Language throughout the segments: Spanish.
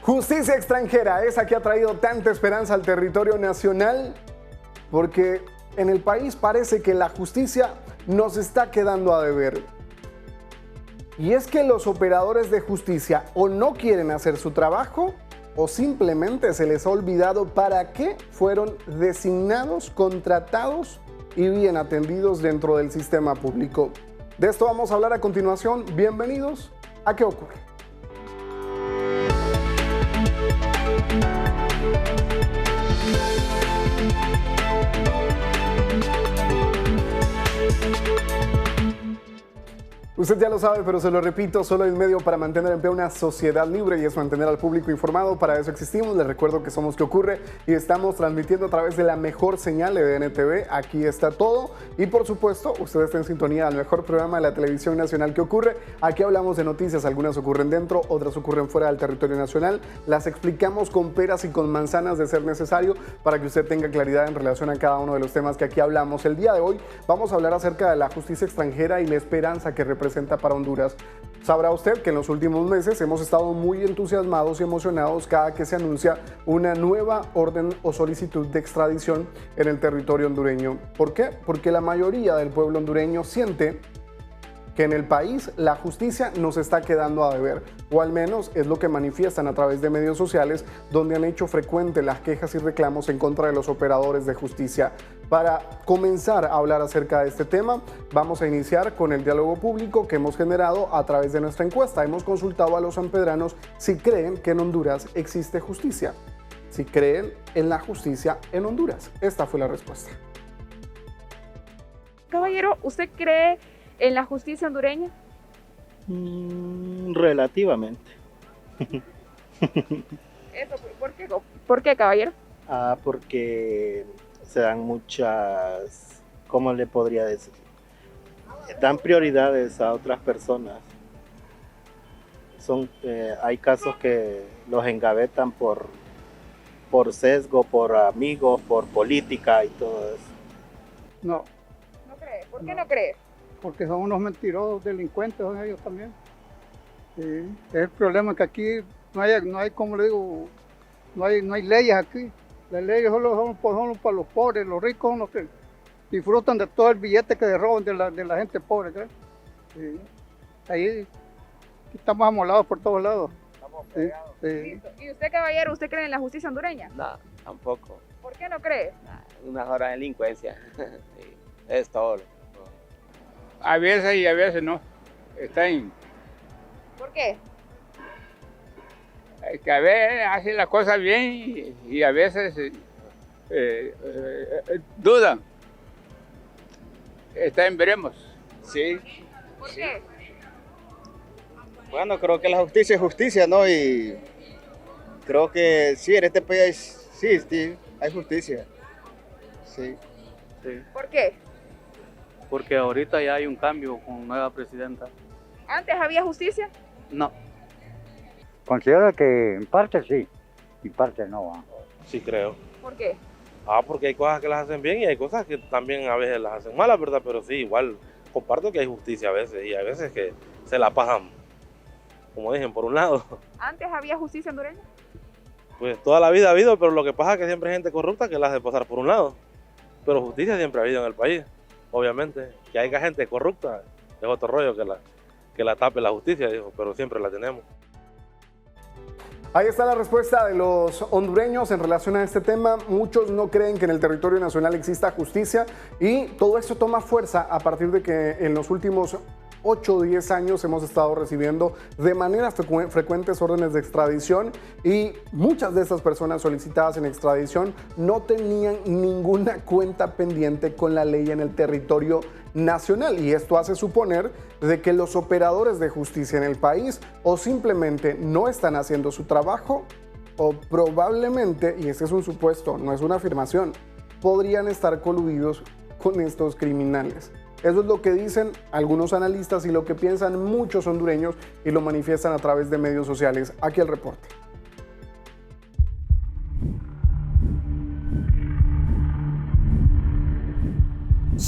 Justicia extranjera, esa que ha traído tanta esperanza al territorio nacional, porque en el país parece que la justicia nos está quedando a deber. Y es que los operadores de justicia o no quieren hacer su trabajo o simplemente se les ha olvidado para qué fueron designados, contratados y bien atendidos dentro del sistema público. De esto vamos a hablar a continuación. Bienvenidos a ¿Qué ocurre? Usted ya lo sabe, pero se lo repito, solo hay un medio para mantener en pie una sociedad libre y es mantener al público informado. Para eso existimos. Les recuerdo que somos ¿Qué ocurre? Y estamos transmitiendo a través de la mejor señal de DNTV. Aquí está todo. Y por supuesto, usted está en sintonía al mejor programa de la televisión nacional ¿Qué ocurre? Aquí hablamos de noticias. Algunas ocurren dentro, otras ocurren fuera del territorio nacional. Las explicamos con peras y con manzanas de ser necesario para que usted tenga claridad en relación a cada uno de los temas que aquí hablamos. El día de hoy vamos a hablar acerca de la justicia extranjera y la esperanza que representa para Honduras. Sabrá usted que en los últimos meses hemos estado muy entusiasmados y emocionados cada que se anuncia una nueva orden o solicitud de extradición en el territorio hondureño. ¿Por qué? Porque la mayoría del pueblo hondureño siente que en el país la justicia nos está quedando a deber, o al menos es lo que manifiestan a través de medios sociales, donde han hecho frecuente las quejas y reclamos en contra de los operadores de justicia. Para comenzar a hablar acerca de este tema, vamos a iniciar con el diálogo público que hemos generado a través de nuestra encuesta. Hemos consultado a los sanpedranos si creen que en Honduras existe justicia, si creen en la justicia en Honduras. Esta fue la respuesta. Caballero, ¿usted cree en la justicia hondureña? Relativamente. Eso, ¿por qué, caballero? Porque se dan muchas, ¿cómo le podría decir? Dan prioridades a otras personas. Hay casos que los engavetan por sesgo, por amigos, por política y todo eso. No. ¿No cree? ¿Por qué no cree? Porque son unos mentirosos, delincuentes son ellos también. Sí. El problema es que aquí no hay, como le digo, no hay leyes aquí. Las leyes son para los pobres, los ricos son los que disfrutan de todo el billete que se roban de la gente pobre. Sí. Ahí estamos amolados por todos lados. Estamos pegados. Sí. ¿Y usted, caballero, usted cree en la justicia hondureña? No, tampoco. ¿Por qué no cree? Una hora de delincuencia. Sí, es todo. A veces y a veces no. Está en... ¿Por qué? Que a veces hace las cosas bien y a veces dudan. Está en veremos. Sí. ¿Por qué? Bueno, creo que la justicia es justicia, ¿no? Y creo que sí, en este país sí, hay justicia. Sí. ¿Por qué? Porque ahorita ya hay un cambio con nueva presidenta. ¿Antes había justicia? No. Considero que en parte sí, en parte no. Sí creo. ¿Por qué? Porque hay cosas que las hacen bien y hay cosas que también a veces las hacen malas, ¿verdad? Pero sí, igual comparto que hay justicia a veces y a veces que se la pasan, como dicen, por un lado. ¿Antes había justicia hondureña? Pues toda la vida ha habido, pero lo que pasa es que siempre hay gente corrupta que la hace pasar por un lado. Pero justicia siempre ha habido en el país, obviamente. Que haya gente corrupta es otro rollo que la tape la justicia, dijo, pero siempre la tenemos. Ahí está la respuesta de los hondureños en relación a este tema. Muchos no creen que en el territorio nacional exista justicia y todo esto toma fuerza a partir de que en los últimos 8 o 10 años hemos estado recibiendo de manera frecuentes órdenes de extradición y muchas de estas personas solicitadas en extradición no tenían ninguna cuenta pendiente con la ley en el territorio nacional y esto hace suponer de que los operadores de justicia en el país o simplemente no están haciendo su trabajo o probablemente, y este es un supuesto, no es una afirmación, podrían estar coludidos con estos criminales. Eso es lo que dicen algunos analistas y lo que piensan muchos hondureños y lo manifiestan a través de medios sociales. Aquí el reporte.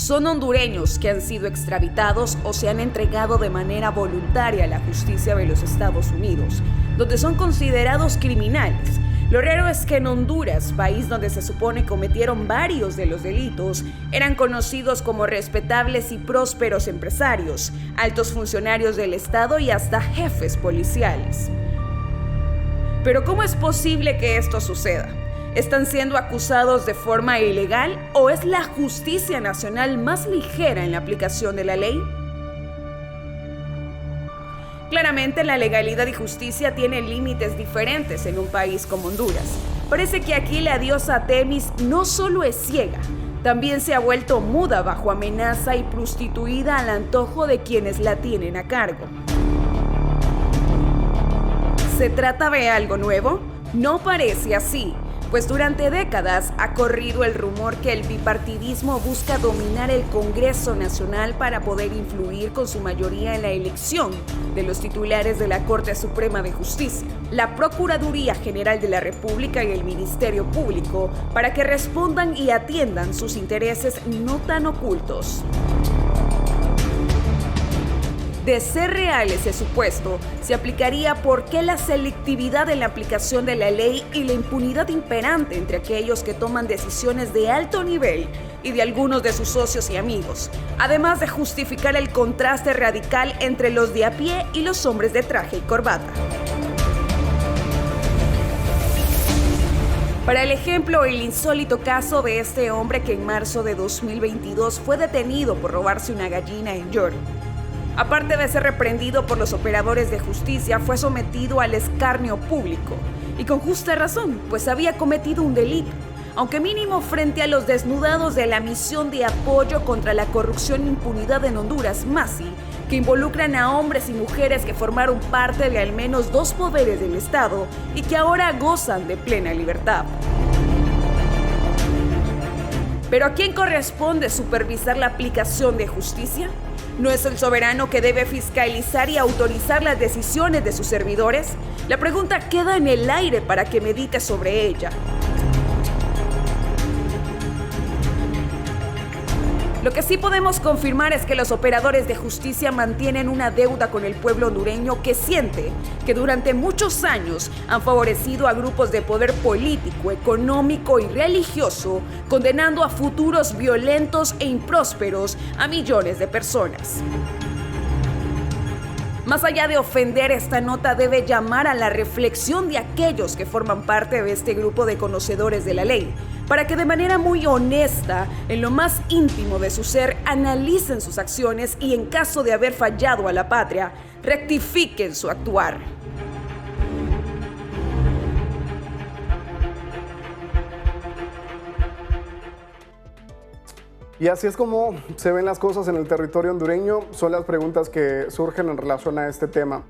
son hondureños que han sido extraditados o se han entregado de manera voluntaria a la justicia de los Estados Unidos, donde son considerados criminales. Lo raro es que en Honduras, país donde se supone cometieron varios de los delitos, eran conocidos como respetables y prósperos empresarios, altos funcionarios del Estado y hasta jefes policiales. Pero ¿cómo es posible que esto suceda? ¿Están siendo acusados de forma ilegal o es la justicia nacional más ligera en la aplicación de la ley? Claramente la legalidad y justicia tienen límites diferentes en un país como Honduras. Parece que aquí la diosa Temis no solo es ciega, también se ha vuelto muda bajo amenaza y prostituida al antojo de quienes la tienen a cargo. ¿Se trata de algo nuevo? No parece así, pues durante décadas ha corrido el rumor que el bipartidismo busca dominar el Congreso Nacional para poder influir con su mayoría en la elección de los titulares de la Corte Suprema de Justicia, la Procuraduría General de la República y el Ministerio Público, para que respondan y atiendan sus intereses no tan ocultos. De ser real ese supuesto, se aplicaría por qué la selectividad en la aplicación de la ley y la impunidad imperante entre aquellos que toman decisiones de alto nivel y de algunos de sus socios y amigos, además de justificar el contraste radical entre los de a pie y los hombres de traje y corbata. Para el ejemplo, el insólito caso de este hombre que en marzo de 2022 fue detenido por robarse una gallina en York. Aparte de ser reprendido por los operadores de justicia, fue sometido al escarnio público, y con justa razón, pues había cometido un delito, aunque mínimo frente a los desnudados de la misión de apoyo contra la corrupción e impunidad en Honduras, MASI, que involucran a hombres y mujeres que formaron parte de al menos 2 poderes del Estado y que ahora gozan de plena libertad. ¿Pero a quién corresponde supervisar la aplicación de justicia? ¿No es el soberano que debe fiscalizar y autorizar las decisiones de sus servidores? La pregunta queda en el aire para que medite sobre ella. Lo que sí podemos confirmar es que los operadores de justicia mantienen una deuda con el pueblo hondureño que siente que durante muchos años han favorecido a grupos de poder político, económico y religioso, condenando a futuros violentos e imprósperos a millones de personas. Más allá de ofender, esta nota debe llamar a la reflexión de aquellos que forman parte de este grupo de conocedores de la ley, para que de manera muy honesta, en lo más íntimo de su ser, analicen sus acciones y en caso de haber fallado a la patria, rectifiquen su actuar. Y así es como se ven las cosas en el territorio hondureño, son las preguntas que surgen en relación a este tema.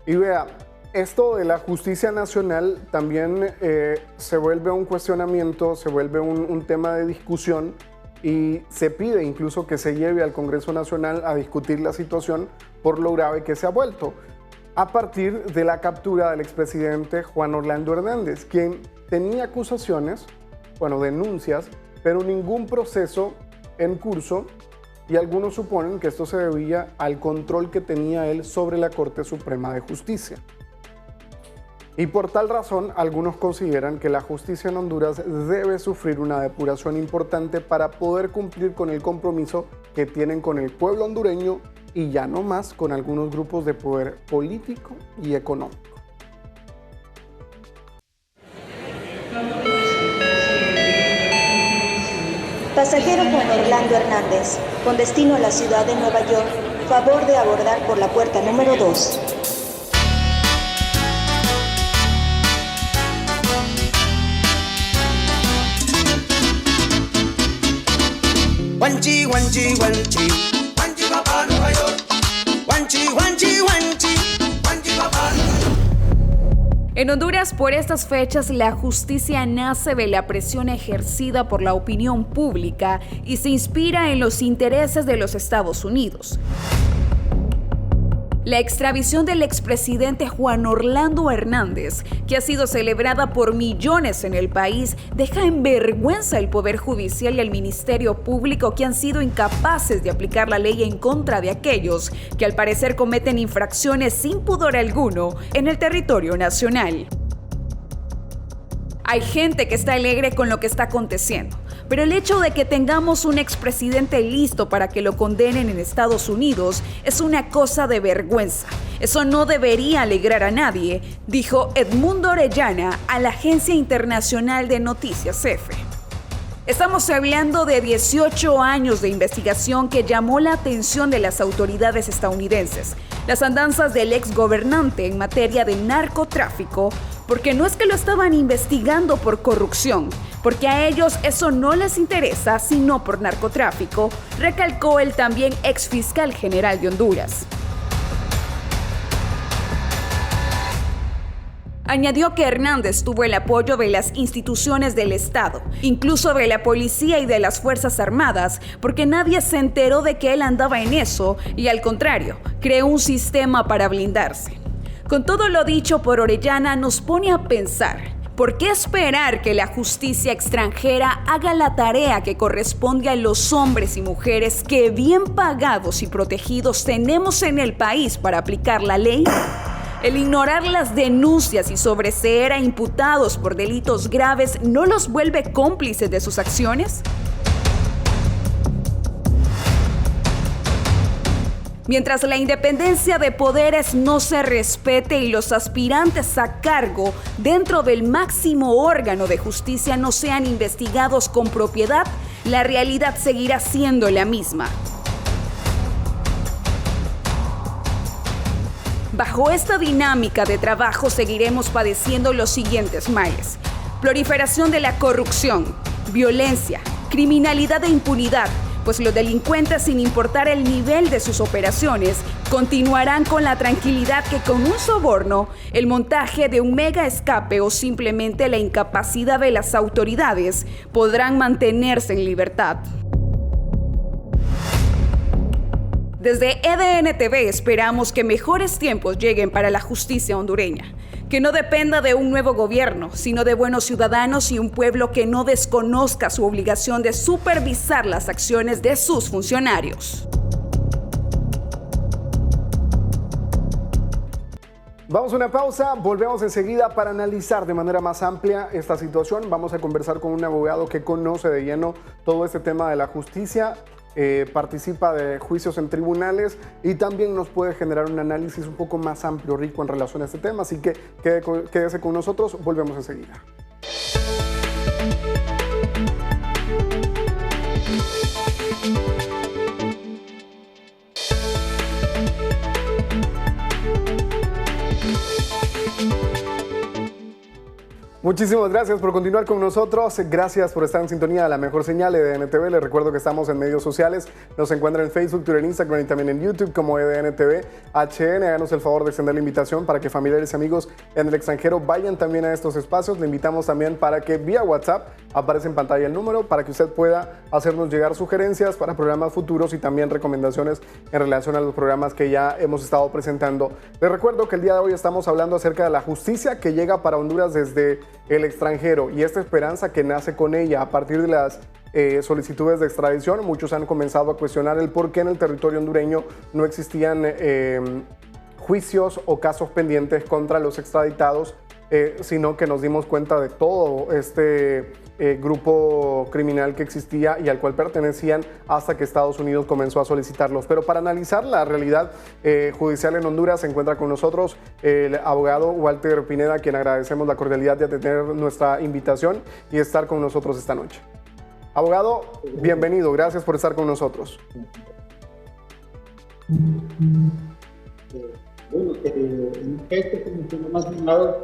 Y vea, esto de la justicia nacional también se vuelve un cuestionamiento, se vuelve un tema de discusión y se pide incluso que se lleve al Congreso Nacional a discutir la situación por lo grave que se ha vuelto, a partir de la captura del expresidente Juan Orlando Hernández, quien tenía acusaciones, denuncias, pero ningún proceso en curso, y algunos suponen que esto se debía al control que tenía él sobre la Corte Suprema de Justicia. Y por tal razón, algunos consideran que la justicia en Honduras debe sufrir una depuración importante para poder cumplir con el compromiso que tienen con el pueblo hondureño y ya no más con algunos grupos de poder político y económico. Pasajero Juan Orlando Hernández, con destino a la ciudad de Nueva York, favor de abordar por la puerta número 2. Wanchi, wanchi, wanchi, wanchi papá Nueva York. Wanchi, wanchi, wanchi, wanchi papá Nueva York. En Honduras, por estas fechas, la justicia nace de la presión ejercida por la opinión pública y se inspira en los intereses de los Estados Unidos. La extradición del expresidente Juan Orlando Hernández, que ha sido celebrada por millones en el país, deja en vergüenza al Poder Judicial y al Ministerio Público, que han sido incapaces de aplicar la ley en contra de aquellos que al parecer cometen infracciones sin pudor alguno en el territorio nacional. Hay gente que está alegre con lo que está aconteciendo, pero el hecho de que tengamos un expresidente listo para que lo condenen en Estados Unidos es una cosa de vergüenza. Eso no debería alegrar a nadie, dijo Edmundo Orellana a la Agencia Internacional de Noticias EFE. Estamos hablando de 18 años de investigación que llamó la atención de las autoridades estadounidenses, las andanzas del exgobernante en materia de narcotráfico, porque no es que lo estaban investigando por corrupción, porque a ellos eso no les interesa, sino por narcotráfico, recalcó el también exfiscal general de Honduras. Añadió que Hernández tuvo el apoyo de las instituciones del Estado, incluso de la policía y de las Fuerzas Armadas, porque nadie se enteró de que él andaba en eso y, al contrario, creó un sistema para blindarse. Con todo lo dicho por Orellana, nos pone a pensar, ¿por qué esperar que la justicia extranjera haga la tarea que corresponde a los hombres y mujeres que, bien pagados y protegidos, tenemos en el país para aplicar la ley? El ignorar las denuncias y sobreseer a imputados por delitos graves no los vuelve cómplices de sus acciones. Mientras la independencia de poderes no se respete y los aspirantes a cargo dentro del máximo órgano de justicia no sean investigados con propiedad, la realidad seguirá siendo la misma. Bajo esta dinámica de trabajo seguiremos padeciendo los siguientes males: proliferación de la corrupción, violencia, criminalidad e impunidad, pues los delincuentes, sin importar el nivel de sus operaciones, continuarán con la tranquilidad que con un soborno, el montaje de un mega escape o simplemente la incapacidad de las autoridades podrán mantenerse en libertad. Desde EDN TV esperamos que mejores tiempos lleguen para la justicia hondureña, que no dependa de un nuevo gobierno, sino de buenos ciudadanos y un pueblo que no desconozca su obligación de supervisar las acciones de sus funcionarios. Vamos a una pausa, volvemos enseguida para analizar de manera más amplia esta situación. Vamos a conversar con un abogado que conoce de lleno todo este tema de la justicia. Participa de juicios en tribunales y también nos puede generar un análisis un poco más amplio, rico en relación a este tema. Así que quédese con nosotros, volvemos enseguida. Muchísimas gracias por continuar con nosotros. Gracias por estar en sintonía de la mejor señal de EDN TV. Les recuerdo que estamos en medios sociales. Nos encuentran en Facebook, Twitter, Instagram y también en YouTube como EDN TV HN. Háganos el favor de extender la invitación para que familiares y amigos en el extranjero vayan también a estos espacios. Le invitamos también para que vía WhatsApp aparece en pantalla el número para que usted pueda hacernos llegar sugerencias para programas futuros y también recomendaciones en relación a los programas que ya hemos estado presentando. Les recuerdo que el día de hoy estamos hablando acerca de la justicia que llega para Honduras desde el extranjero y esta esperanza que nace con ella a partir de las solicitudes de extradición. Muchos han comenzado a cuestionar el por qué en el territorio hondureño no existían juicios o casos pendientes contra los extraditados, sino que nos dimos cuenta de todo este grupo criminal que existía y al cual pertenecían hasta que Estados Unidos comenzó a solicitarlos. Pero para analizar la realidad judicial en Honduras se encuentra con nosotros el abogado Walter Pineda, a quien agradecemos la cordialidad de atender nuestra invitación y estar con nosotros esta noche. Abogado, bienvenido, gracias por estar con nosotros. Bueno, en efecto, como usted lo ha mencionado,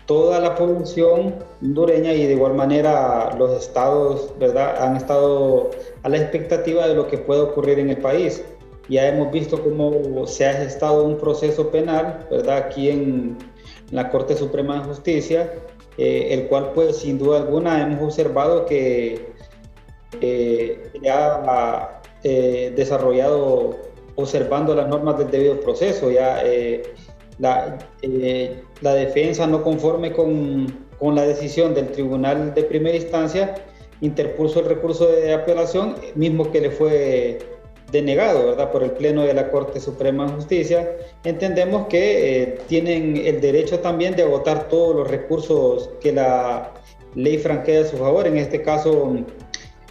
toda la población hondureña y de igual manera los estados, ¿verdad?, han estado a la expectativa de lo que puede ocurrir en el país. Ya hemos visto cómo se ha gestado un proceso penal, ¿verdad?, aquí en la Corte Suprema de Justicia, el cual, pues, sin duda alguna hemos observado que ha desarrollado observando las normas del debido proceso. Ya la defensa, no conforme con la decisión del tribunal de primera instancia, interpuso el recurso de apelación, mismo que le fue denegado, ¿verdad?, por el Pleno de la Corte Suprema de Justicia. Entendemos que tienen el derecho también de agotar todos los recursos que la ley franquea a su favor. En este caso,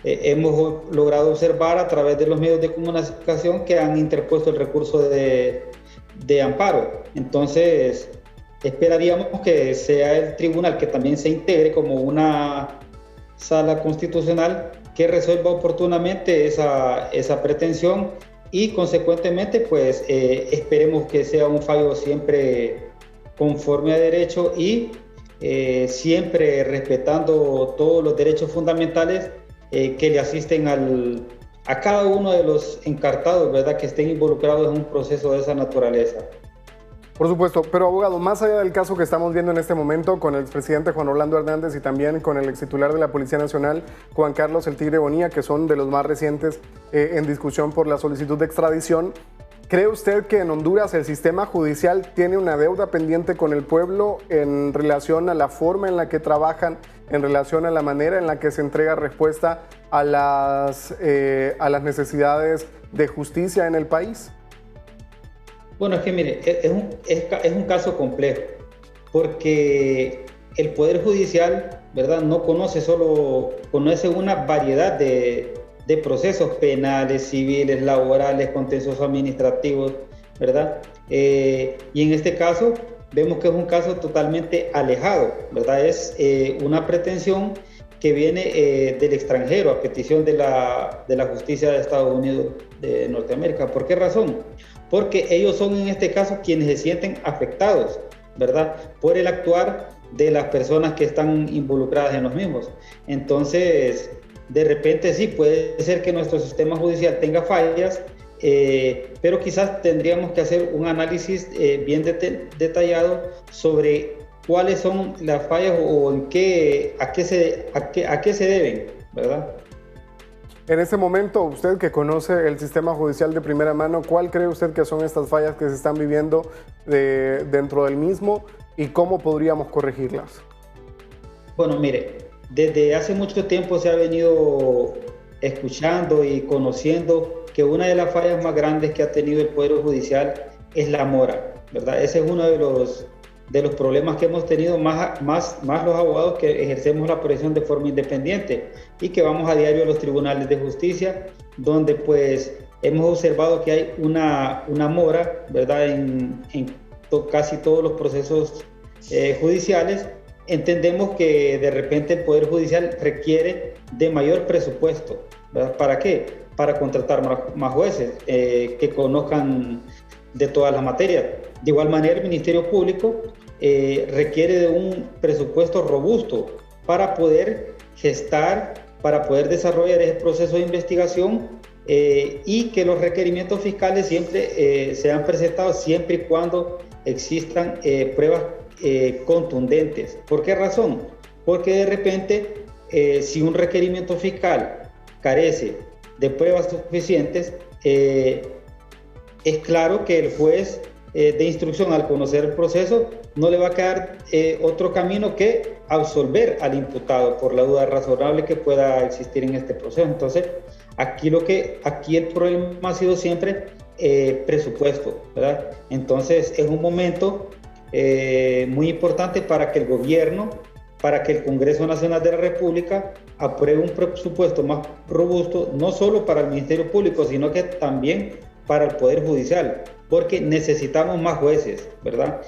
hemos logrado observar a través de los medios de comunicación que han interpuesto el recurso de amparo. Entonces, esperaríamos que sea el tribunal que también se integre como una sala constitucional que resuelva oportunamente esa pretensión y consecuentemente pues esperemos que sea un fallo siempre conforme a derecho y siempre respetando todos los derechos fundamentales que le asisten a cada uno de los encartados, ¿verdad?, que estén involucrados en un proceso de esa naturaleza. Por supuesto, pero abogado, más allá del caso que estamos viendo en este momento con el expresidente Juan Orlando Hernández y también con el extitular de la Policía Nacional, Juan Carlos El Tigre Bonilla, que son de los más recientes en discusión por la solicitud de extradición, ¿cree usted que en Honduras el sistema judicial tiene una deuda pendiente con el pueblo en relación a la forma en la que trabajan, en relación a la manera en la que se entrega respuesta a las necesidades de justicia en el país? Bueno, es que mire, es un caso complejo, porque el Poder Judicial, ¿verdad?, no conoce una variedad de procesos penales, civiles, laborales, contenciosos administrativos, ¿verdad? Y en este caso vemos que es un caso totalmente alejado, ¿verdad? Es una pretensión que viene del extranjero a petición de la justicia de Estados Unidos de Norteamérica. ¿Por qué razón? Porque ellos son en este caso quienes se sienten afectados, ¿verdad?, por el actuar de las personas que están involucradas en los mismos. Entonces, de repente sí, puede ser que nuestro sistema judicial tenga fallas, pero quizás tendríamos que hacer un análisis bien detallado sobre cuáles son las fallas o a qué se deben, ¿verdad? En este momento, usted que conoce el sistema judicial de primera mano, ¿cuál cree usted que son estas fallas que se están viviendo dentro del mismo y cómo podríamos corregirlas? Bueno, mire, desde hace mucho tiempo se ha venido escuchando y conociendo que una de las fallas más grandes que ha tenido el Poder Judicial es la mora, ¿verdad? Ese es uno de los problemas que hemos tenido más los abogados que ejercemos la profesión de forma independiente y que vamos a diario a los tribunales de justicia, donde pues hemos observado que hay una mora, ¿verdad?, en casi todos los procesos judiciales. Entendemos que de repente el Poder Judicial requiere de mayor presupuesto, ¿verdad? ¿Para qué? Para contratar más jueces que conozcan de todas las materias. De igual manera, el Ministerio Público requiere de un presupuesto robusto para poder gestar, para poder desarrollar ese proceso de investigación y que los requerimientos fiscales siempre sean presentados siempre y cuando existan pruebas contundentes. ¿Por qué razón? Porque de repente, si un requerimiento fiscal carece de pruebas suficientes, es claro que el juez de instrucción, al conocer el proceso, no le va a quedar otro camino que absolver al imputado por la duda razonable que pueda existir en este proceso. Entonces, aquí el problema ha sido siempre presupuesto, ¿verdad? Entonces, es un momento muy importante para que el gobierno, para que el Congreso Nacional de la República apruebe un presupuesto más robusto, no solo para el Ministerio Público, sino que también para el Poder Judicial, porque necesitamos más jueces, ¿verdad?,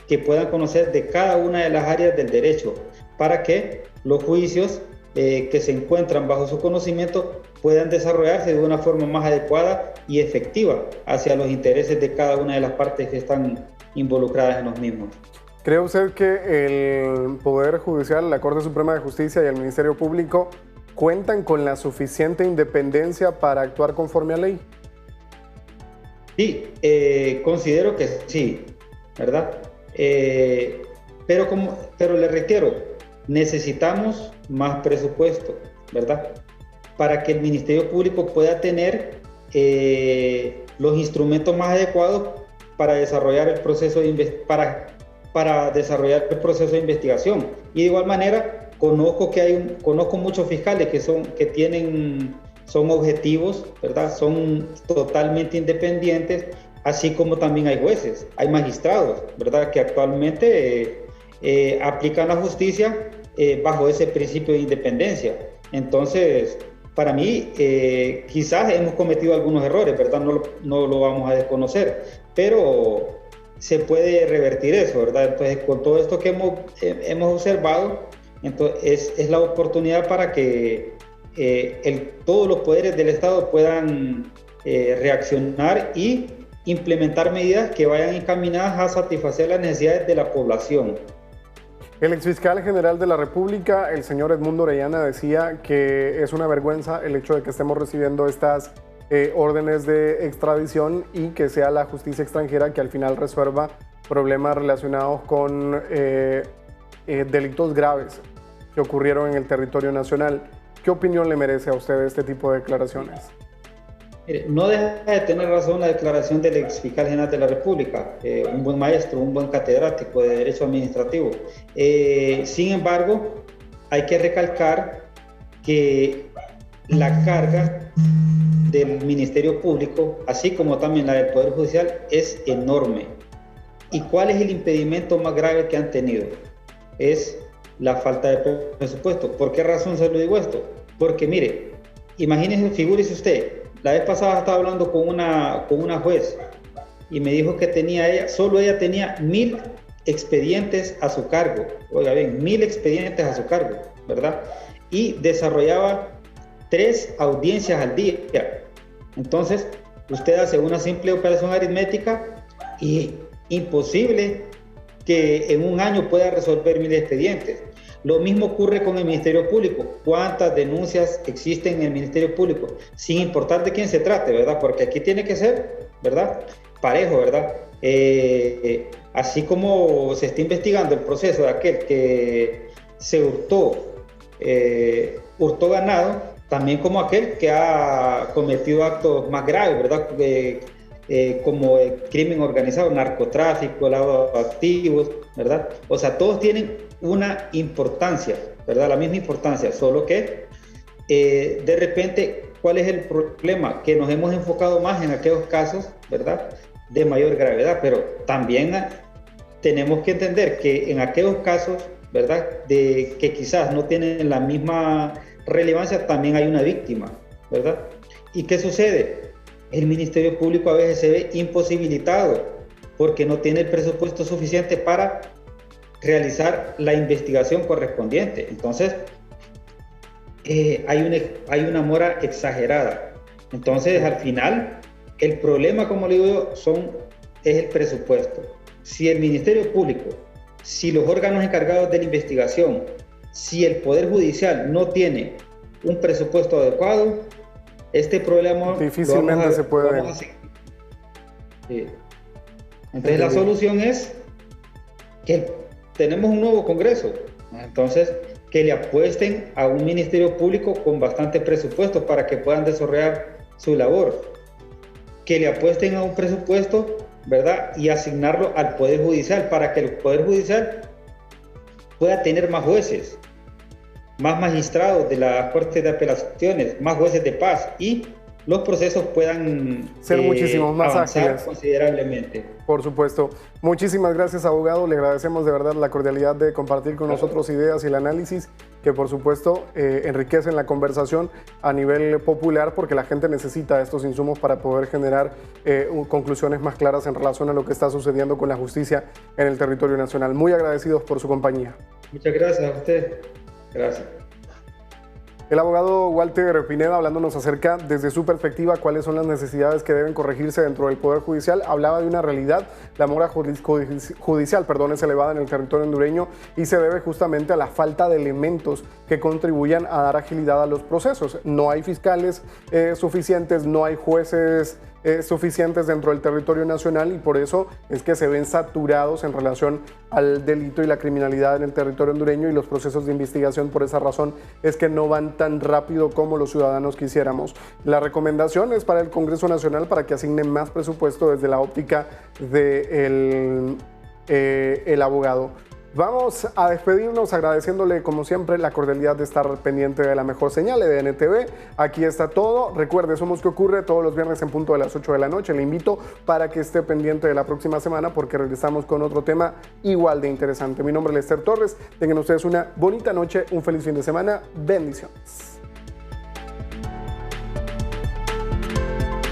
que puedan conocer de cada una de las áreas del derecho, para que los juicios que se encuentran bajo su conocimiento puedan desarrollarse de una forma más adecuada y efectiva hacia los intereses de cada una de las partes que están involucradas en los mismos. ¿Cree usted que el Poder Judicial, la Corte Suprema de Justicia y el Ministerio Público cuentan con la suficiente independencia para actuar conforme a ley? Sí, considero que sí, ¿verdad? Pero le reitero, necesitamos más presupuesto, ¿verdad?, para que el Ministerio Público pueda tener los instrumentos más adecuados para desarrollar el proceso de para desarrollar el proceso de investigación. Y de igual manera, conozco muchos fiscales que son objetivos, ¿verdad? Son totalmente independientes, así como también hay jueces, hay magistrados, ¿verdad? Que actualmente aplican la justicia bajo ese principio de independencia. Entonces, para mí, quizás hemos cometido algunos errores, ¿verdad? No lo vamos a desconocer, pero se puede revertir eso, ¿verdad? Entonces, con todo esto que hemos observado, entonces es la oportunidad para que todos los poderes del Estado puedan reaccionar y implementar medidas que vayan encaminadas a satisfacer las necesidades de la población. El exfiscal general de la República, el señor Edmundo Orellana, decía que es una vergüenza el hecho de que estemos recibiendo estas órdenes de extradición y que sea la justicia extranjera que al final resuelva problemas relacionados con delitos graves que ocurrieron en el territorio nacional. ¿Qué opinión le merece a usted este tipo de declaraciones? Mire, no deja de tener razón la declaración del exfiscal general de la República, un buen maestro, un buen catedrático de Derecho Administrativo. Sin embargo, hay que recalcar que la carga del Ministerio Público, así como también la del Poder Judicial, es enorme. ¿Y cuál es el impedimento más grave que han tenido? Es la falta de presupuesto. ¿Por qué razón se lo digo esto? Porque mire, imagínese, figúrese usted, la vez pasada estaba hablando con una juez y me dijo que solo ella tenía 1000 expedientes a su cargo. Oiga bien, 1000 expedientes a su cargo, ¿verdad? Y desarrollaba 3 audiencias al día. Entonces, usted hace una simple operación aritmética y imposible que en un año pueda resolver 1000 expedientes. Lo mismo ocurre con el Ministerio Público. ¿Cuántas denuncias existen en el Ministerio Público? Sin importar de quién se trate, ¿verdad? Porque aquí tiene que ser, ¿verdad? Parejo, ¿verdad? Así como se está investigando el proceso de aquel que se hurtó ganado, también como aquel que ha cometido actos más graves, ¿verdad? Como el crimen organizado, narcotráfico, lavado de activos, ¿verdad? O sea, todos tienen una importancia, ¿verdad? La misma importancia, solo que de repente, ¿cuál es el problema? Que nos hemos enfocado más en aquellos casos, ¿verdad? De mayor gravedad, pero también tenemos que entender que en aquellos casos, ¿verdad? Que quizás no tienen la misma relevancia, también hay una víctima, ¿verdad? ¿Y qué sucede? El Ministerio Público a veces se ve imposibilitado porque no tiene el presupuesto suficiente para realizar la investigación correspondiente. Entonces, hay una mora exagerada. Entonces, al final, el problema, como le digo, es el presupuesto. Si el Ministerio Público, si los órganos encargados de la investigación, si el Poder Judicial no tiene un presupuesto adecuado, este problema difícilmente se puede. Entonces la solución es que tenemos un nuevo Congreso, entonces que le apuesten a un Ministerio Público con bastante presupuesto para que puedan desarrollar su labor, que le apuesten a un presupuesto, ¿verdad? Y asignarlo al Poder Judicial para que el Poder Judicial pueda tener más jueces, más magistrados de las Cortes de Apelaciones, más jueces de paz y los procesos puedan ser muchísimo más ágiles considerablemente. Por supuesto. Muchísimas gracias, abogado. Le agradecemos de verdad la cordialidad de compartir con nosotros ideas y el análisis que, por supuesto, enriquecen la conversación a nivel popular, porque la gente necesita estos insumos para poder generar conclusiones más claras en relación a lo que está sucediendo con la justicia en el territorio nacional. Muy agradecidos por su compañía. Muchas gracias a usted. Gracias. El abogado Walter Pineda, hablándonos acerca desde su perspectiva cuáles son las necesidades que deben corregirse dentro del Poder Judicial, hablaba de una realidad. La mora judicial es elevada en el territorio hondureño y se debe justamente a la falta de elementos que contribuyan a dar agilidad a los procesos. No hay fiscales suficientes, no hay jueces suficientes dentro del territorio nacional y por eso es que se ven saturados en relación al delito y la criminalidad en el territorio hondureño y los procesos de investigación. Por esa razón es que no van tan rápido como los ciudadanos quisiéramos. La recomendación es para el Congreso Nacional para que asigne más presupuesto desde la óptica del el abogado. Vamos a despedirnos agradeciéndole como siempre la cordialidad de estar pendiente de la mejor señal de NTV. Aquí está todo. Recuerde, Somos ¿Qué ocurre? Todos los viernes en punto de las 8 de la noche. Le invito para que esté pendiente de la próxima semana porque regresamos con otro tema igual de interesante. Mi nombre es Lester Torres. Tengan ustedes una bonita noche, un feliz fin de semana. Bendiciones.